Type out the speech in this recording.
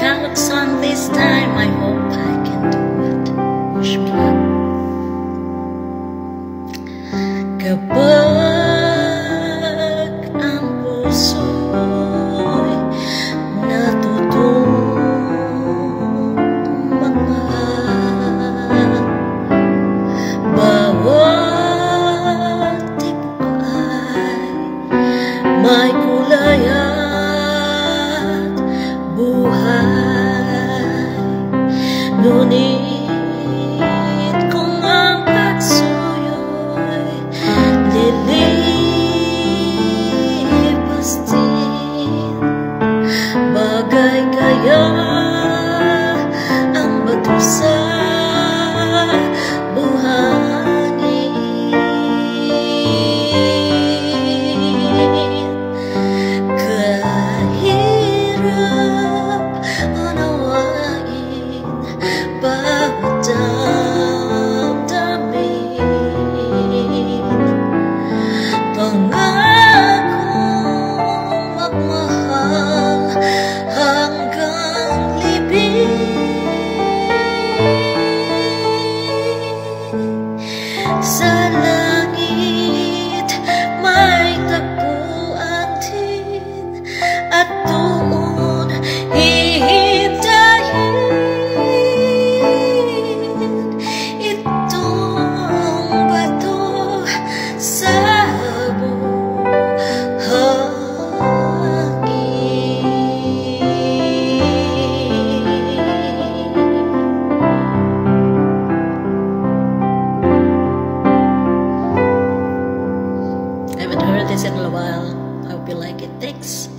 clouds on this time. I hope I can do it. Wish me luck. Kapag ang puso'y natutong magmahal, bawat tibok ay may kulay at buhay. Ngunit kung ang pagsuyo'y lilipas din, bagay kaya ang bato sa buhangin? Kahirap unawain bawat damdamin, pangakong magmahal hanggang libing. Sa langit may tagpuan din, at doon hihintayin itong bato sa I haven't heard this in a while. I hope you like it. Thanks.